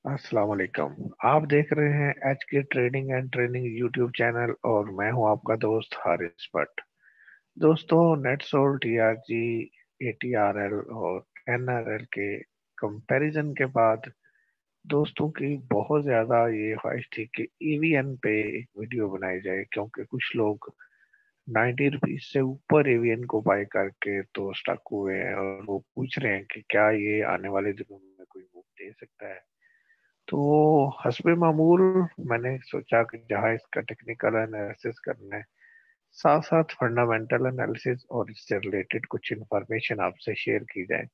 अस्सलाम वालेकुम। आप देख रहे हैं एच के trading and training YouTube channel और मैं हूं आपका दोस्त हारिस भट्ट। दोस्तों, नेटसोल टीआरजी, एटीआरएल और एनआरएल के कंपैरिजन के बाद दोस्तों की बहुत ज़्यादा ये ख्वाहिश थी कि ईवीएन पे एक वीडियो बनाई जाए, क्योंकि कुछ लोग 90 रुपीज से ऊपर ईवीएन को बाय करके तो स्टक हुए हैं और वो पूछ रहे हैं कि क्या ये आने वाले दिनों में कोई मूव दे सकता है। तो हस्बे मामूल मैंने सोचा कि जहाँ इसका टेक्निकल एनालिसिस करना है, साथ साथ फंडामेंटल एनालिसिस और इससे रिलेटेड कुछ इंफॉर्मेशन आपसे शेयर की जाए।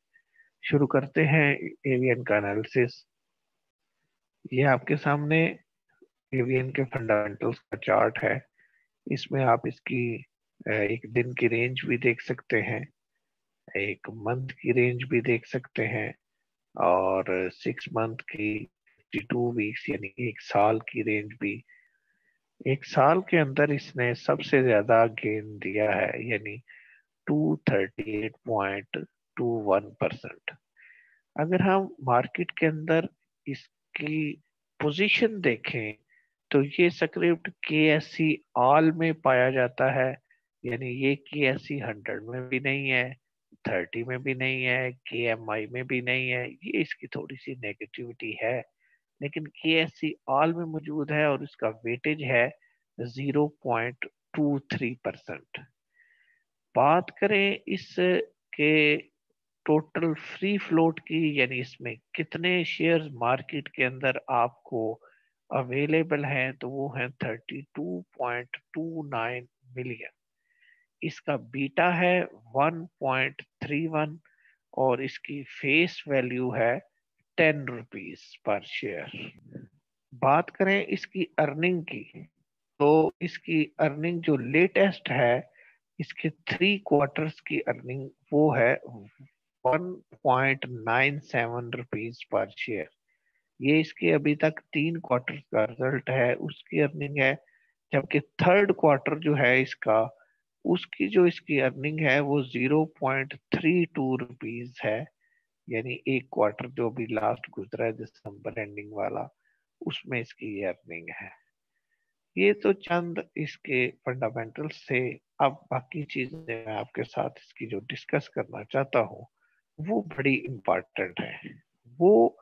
शुरू करते हैं एवीएन का एनालिसिस। ये आपके सामने एवीएन के फंडामेंटल्स का चार्ट है। इसमें आप इसकी एक दिन की रेंज भी देख सकते हैं, एक मंथ की रेंज भी देख सकते हैं और 6 मंथ की, 52 वीक्स यानी एक साल की रेंज भी। एक साल के अंदर इसने सबसे ज्यादा गेन दिया है, यानी 238.21%। अगर हम मार्केट के अंदर इसकी पोजीशन देखें तो ये स्क्रिप्ट के एस सी ऑल में पाया जाता है, यानी ये के एस सी 100 में भी नहीं है, 30 में भी नहीं है, के एम आई में भी नहीं है। ये इसकी थोड़ी सी नेगेटिविटी है, लेकिन के एस सी ऑल में मौजूद है और इसका वेटेज है 0.23%। बात करें इसके टोटल फ्री फ्लोट की, यानी इसमें कितने शेयर्स मार्केट के अंदर आपको अवेलेबल हैं, तो वो हैं 32.29 मिलियन। इसका बीटा है 1.31 और इसकी फेस वैल्यू है 10 रुपीज पर शेयर। बात करें इसकी अर्निंग की, तो इसकी अर्निंग जो लेटेस्ट है, इसके 3 क्वार्टर्स की अर्निंग वो है 1.97 रुपीज पर शेयर। ये इसके अभी तक 3 क्वार्टर का रिजल्ट है, उसकी अर्निंग है। जबकि थर्ड क्वार्टर जो है इसका, उसकी जो इसकी अर्निंग है वो 0.32 रुपीज है। यानी एक क्वार्टर जो भी लास्ट गुजरा है दिसंबर एंडिंग वाला, उसमें इसकी ये अर्निंग है। ये तो चंद इसके फंडामेंटल्स से। अब बाकी चीजें मैं आपके साथ इसकी जो डिस्कस करना चाहता हूँ वो बड़ी इम्पोर्टेंट है। वो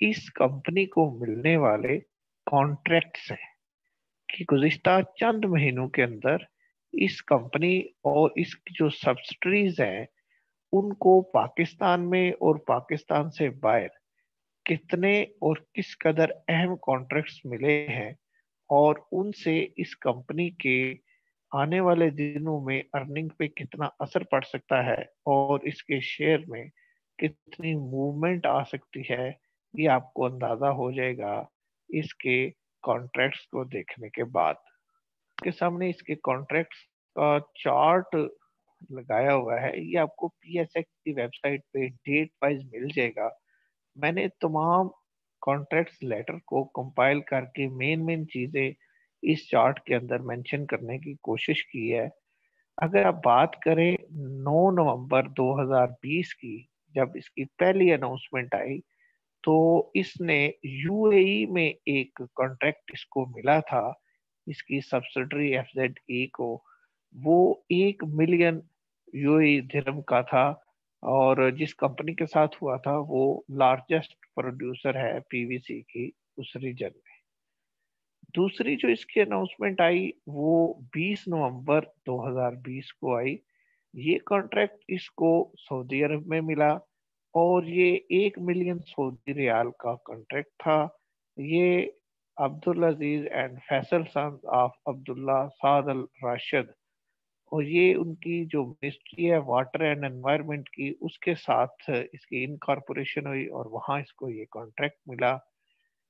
इस कंपनी को मिलने वाले कॉन्ट्रैक्ट्स हैं कि गुज़िश्ता चंद महीनों के अंदर इस कंपनी और इसकी जो सब्सिडरीज हैं उनको पाकिस्तान में और पाकिस्तान से बाहर कितने और किस कदर अहम कॉन्ट्रैक्ट्स मिले हैं, और उनसे इस कंपनी के आने वाले दिनों में अर्निंग पे कितना असर पड़ सकता है और इसके शेयर में कितनी मूवमेंट आ सकती है, ये आपको अंदाजा हो जाएगा इसके कॉन्ट्रैक्ट्स को देखने के बाद। के सामने इसके कॉन्ट्रैक्ट्स का चार्ट लगाया हुआ है, ये आपको पीएसएक्स की वेबसाइट पे डेट वाइज मिल जाएगा। मैंने तमाम कॉन्ट्रैक्ट्स लेटर को कंपाइल करके मेन मेन चीजें इस चार्ट के अंदर मेंशन करने की कोशिश की है। अगर आप बात करें 9 नवंबर 2020 की, जब इसकी पहली अनाउंसमेंट आई, तो इसने यूएई में एक कॉन्ट्रैक्ट इसको मिला था, इसकी सब्सिडरी एफजेड ए को। वो 1 मिलियन यूएई दिरहम का था और जिस कंपनी के साथ हुआ था वो लार्जेस्ट प्रोड्यूसर है पीवीसी की उस रीजन में। दूसरी जो इसकी अनाउंसमेंट आई वो 20 नवंबर 2020 को आई। ये कॉन्ट्रैक्ट इसको सऊदी अरब में मिला और ये 1 मिलियन सऊदी रियाल का कॉन्ट्रैक्ट था। ये Abdul Aziz and Faisal son of Abdullah Saad Al Rashid, और ये उनकी जो मिनिस्ट्री है वाटर एंड एनवायरनमेंट की, उसके साथ इसकी इनकॉर्पोरेशन हुई और वहां इसको ये कॉन्ट्रैक्ट मिला।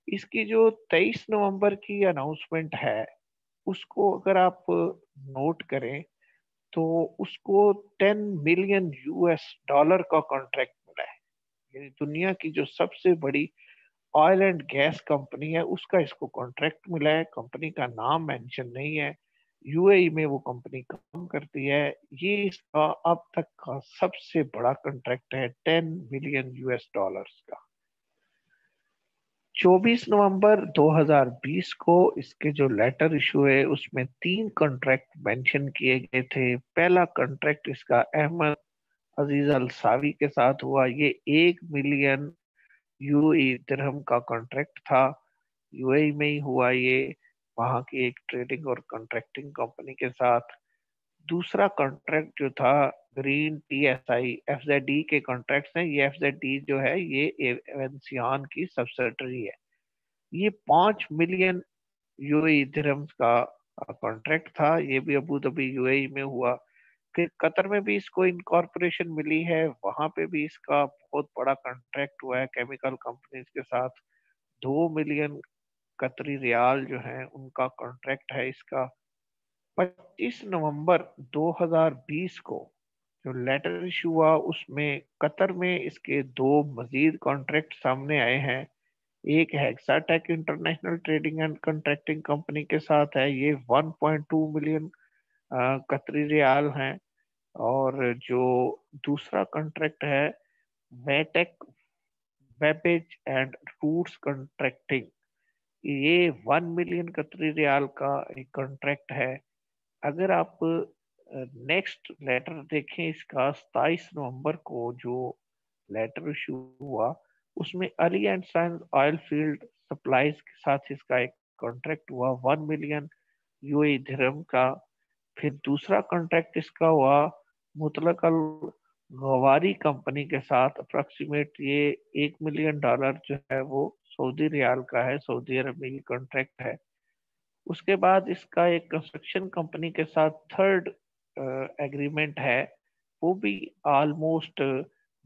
इसकी जो 23 नवंबर की अनाउंसमेंट है, उसको अगर आप नोट करें तो उसको 10 मिलियन यूएस डॉलर का कॉन्ट्रैक्ट मिला है। यानी दुनिया की जो सबसे बड़ी ऑयल एंड गैस कंपनी है उसका इसको कॉन्ट्रैक्ट मिला है। कंपनी का नाम मेंशन नहीं है, यूएई में वो कंपनी काम करती है। ये इसका अब तक का सबसे बड़ा कॉन्ट्रैक्ट है, 10 मिलियन यूएस डॉलर्स का। 24 नवंबर 2020 को इसके जो लेटर इशू है उसमें 3 कॉन्ट्रैक्ट मेंशन किए गए थे। पहला कॉन्ट्रैक्ट इसका अहमद अजीज अल सावी के साथ हुआ। ये 1 मिलियन यूएई दिरहम का कॉन्ट्रैक्ट था। यूएई में ही हुआ ये, वहां की एक ट्रेडिंग और कॉन्ट्रैक्टिंग कंपनी के साथ। दूसरा कॉन्ट्रैक्ट जो था ग्रीन टीएसआई एफजेडी के कॉन्ट्रैक्ट्स हैं। ये एफजेडी जो है ये एवेंसियन की सब्सिडरी है। ये 5 मिलियन यूएई दिरहम्स का कॉन्ट्रैक्ट था। ये भी अबू धाबी यूएई में हुआ। फिर कतर में भी इसको इनकॉर्पोरेशन मिली है, वहां पे भी इसका बहुत बड़ा कॉन्ट्रैक्ट हुआ है केमिकल कंपनीज के साथ। 2 मिलियन कतरी रियाल जो है उनका कॉन्ट्रैक्ट है इसका। 25 नवंबर 2020 को जो लेटर इशू हुआ उसमें कतर में इसके 2 मजीद कॉन्ट्रैक्ट सामने आए हैं। एक Hexatech international trading and contracting company के साथ है। ये 1.2 मिलियन कतरी रियाल हैं। और जो दूसरा कॉन्ट्रैक्ट है वेटेक वेबेज एंड रूट्स कॉन्ट्रैक्टिंग, ये 1 मिलियन कतरी रियाल का एक कॉन्ट्रैक्ट है। अगर आप नेक्स्ट लेटर देखें इसका 27 नवंबर को जो लेटर इशू हुआ उसमें Ali and sons oil field supplies के साथ इसका एक कॉन्ट्रैक्ट हुआ 1 मिलियन यूएई दिरहम का। फिर दूसरा कॉन्ट्रैक्ट इसका हुआ मुतलक अल गवारी कंपनी के साथ। अप्रोक्सीमेट ये $1 मिलियन जो है वो सऊदी रियाल का है, सऊदी अरब में ये कॉन्ट्रैक्ट है। उसके बाद इसका एक कंस्ट्रक्शन कंपनी के साथ थर्ड एग्रीमेंट है। वो भी ऑलमोस्ट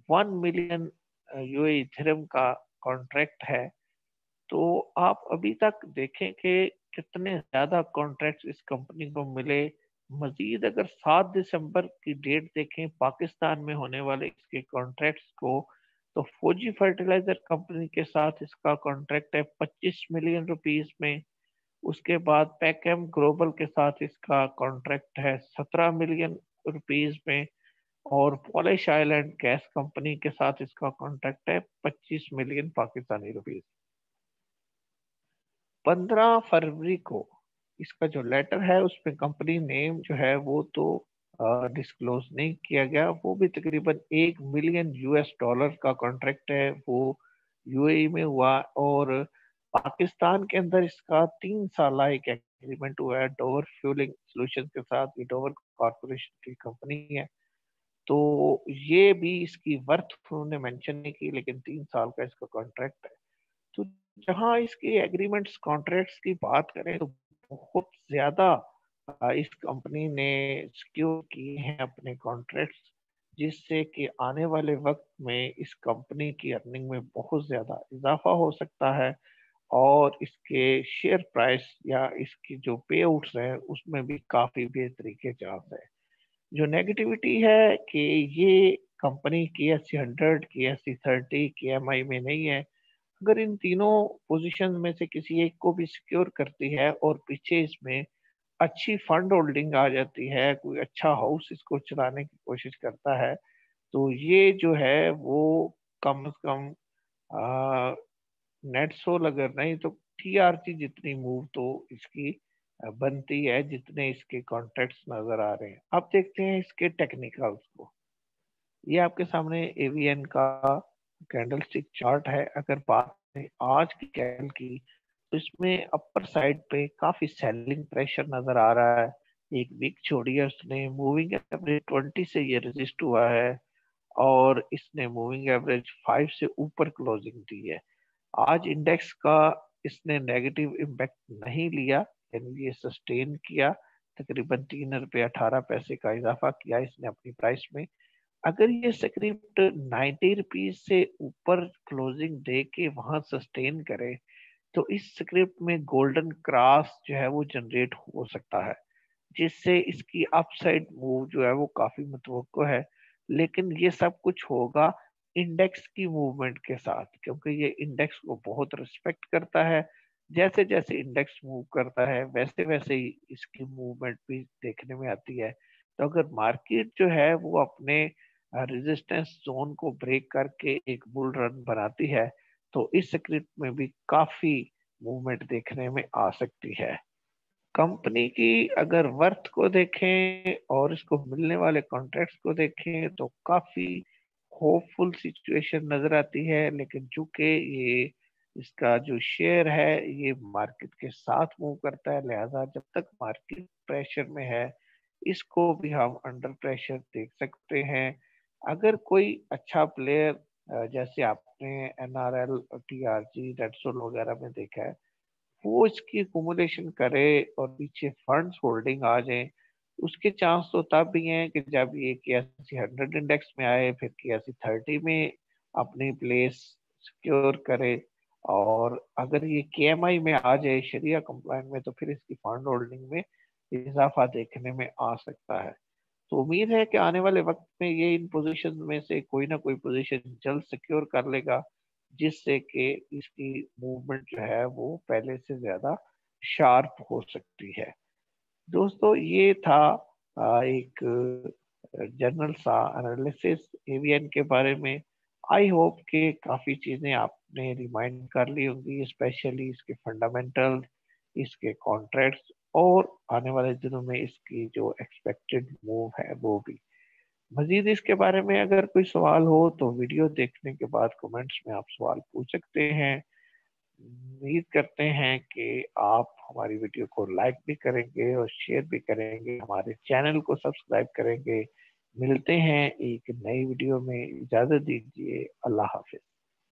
1 मिलियन यूएई दिरहम का कॉन्ट्रैक्ट है। तो आप अभी तक देखें कि कितने ज्यादा कॉन्ट्रैक्ट्स इस कंपनी को मिले। मजीद अगर 7 दिसंबर की डेट देखें पाकिस्तान में होने वाले इसके कॉन्ट्रैक्ट्स को, तो फौजी फर्टिलाइजर कंपनी के साथ इसका कॉन्ट्रैक्ट है 25 मिलियन रुपीस में। उसके बाद पैकेम ग्लोबल के साथ इसका कॉन्ट्रैक्ट है 17 मिलियन रुपीस में। और पॉलिश आइलैंड गैस कंपनी के साथ इसका कॉन्ट्रैक्ट है 25 मिलियन पाकिस्तानी रुपीस। 15 फरवरी को इसका जो लेटर है उसमें कंपनी नेम जो है वो तो डिस्क्लोज नहीं किया गया। वो भी तकरीबन 1 मिलियन यूएस डॉलर का कॉन्ट्रैक्ट है, वो यूएई में हुआ। और पाकिस्तान के अंदर इसका 3 साल एक एग्रीमेंट हुआ है डोवर फ्यूलिंग सॉल्यूशन के साथ। ये डोवर कॉर्पोरेशन की कंपनी है। तो ये भी इसकी वर्थ उन्होंने मेंशन नहीं की, लेकिन 3 साल का इसका कॉन्ट्रैक्ट है। तो जहाँ इसके एग्रीमेंट्स कॉन्ट्रैक्ट्स की बात करें तो बहुत ज्यादा इस कंपनी ने सिक्योर किए हैं अपने कॉन्ट्रैक्ट्स, जिससे कि आने वाले वक्त में इस कंपनी की अर्निंग में बहुत ज्यादा इजाफा हो सकता है। और इसके शेयर प्राइस या इसकी जो पे आउट्स हैं उसमें भी काफी बेहतरी के चांस है। जो नेगेटिविटी है कि ये कंपनी KSE 100, KSE 30, KMI में नहीं है। अगर इन तीनों पोजीशन में से किसी एक को भी सिक्योर करती है और पीछे इसमें अच्छी फंड होल्डिंग आ जाती है, कोई अच्छा हाउस इसको चलाने की कोशिश करता है, तो ये जो है वो कम से कम नेट सोल अगर नहीं तो TRC जितनी मूव तो इसकी बनती है, जितने इसके कॉन्ट्रैक्ट्स नजर आ रहे हैं। अब देखते हैं इसके टेक्निकल्स को। ये आपके सामने एवीएन का कैंडलस्टिक चार्ट है। अगर बात करें आज की कैंडल की तो इसमें अपर साइड पे काफी सेलिंग प्रेशर नजर आ रहा है। एक वीक छोड़ी है उसने, मूविंग एवरेज 20 से ये रेजिस्ट हुआ है और इसने मूविंग एवरेज 5 से ऊपर क्लोजिंग दी है। आज इंडेक्स का इसने नेगेटिव इम्पैक्ट नहीं लिया, यानी ये सस्टेन किया। तकरीबन ₹3.18 का इजाफा किया इसने अपनी प्राइस में। अगर ये स्क्रिप्ट 90 रुपीज से ऊपर क्लोजिंग दे के वहां सस्टेन करे तो इस स्क्रिप्ट में गोल्डन क्रॉस जो है वो जनरेट हो सकता है, जिससे इसकी अपसाइड मूव जो है वो काफी मुतवक्को है। लेकिन ये सब कुछ होगा इंडेक्स की मूवमेंट के साथ, क्योंकि ये इंडेक्स को बहुत रिस्पेक्ट करता है। जैसे जैसे इंडेक्स मूव करता है वैसे वैसे ही इसकी मूवमेंट भी देखने में आती है। तो अगर मार्केट जो है वो अपने रेजिस्टेंस जोन को ब्रेक करके एक बुल रन बनाती है तो इस स्क्रिप्ट में भी काफी मूवमेंट देखने में आ सकती है। कंपनी की अगर वर्थ को देखें और इसको मिलने वाले कॉन्ट्रैक्ट्स को देखें तो काफी होपफुल सिचुएशन नजर आती है, लेकिन चूंकि ये इसका जो शेयर है ये मार्केट के साथ मूव करता है, लिहाजा जब तक मार्केट प्रेशर में है इसको भी हम अंडर प्रेशर देख सकते हैं। अगर कोई अच्छा प्लेयर जैसे आपने एनआरएल, टीआरजी, रेडसोल वगैरह में देखा है, वो इसकी एकुमुलेशन करे और पीछे फंड्स होल्डिंग आ जाए, उसके चांस तो तब भी हैं कि जब ये KSE 100 इंडेक्स में आए, फिर KSE 30 में अपनी प्लेस सिक्योर करे, और अगर ये KMI में आ जाए शरिया कंप्लाइंट में, तो फिर इसकी फंड होल्डिंग में इजाफा देखने में आ सकता है। तो उम्मीद है कि आने वाले वक्त में ये इन पोजीशन में से कोई ना कोई पोजीशन जल्द सिक्योर कर लेगा, जिससे कि इसकी मूवमेंट जो है वो पहले से ज्यादा शार्प हो सकती है। दोस्तों ये था एक जनरल सा एनालिसिस एवीएन के बारे में। आई होप कि काफी चीजें आपने रिमाइंड कर ली होंगी, स्पेशली इसके फंडामेंटल, इसके कॉन्ट्रैक्ट्स, और आने वाले दिनों में इसकी जो एक्सपेक्टेड मूव है वो भी। मजीद इसके बारे में अगर कोई सवाल हो तो वीडियो देखने के बाद कमेंट्स में आप सवाल पूछ सकते हैं। उम्मीद करते हैं कि आप हमारी वीडियो को लाइक भी करेंगे और शेयर भी करेंगे, हमारे चैनल को सब्सक्राइब करेंगे। मिलते हैं एक नई वीडियो में, इजाजत दीजिए, अल्लाह हाफिज।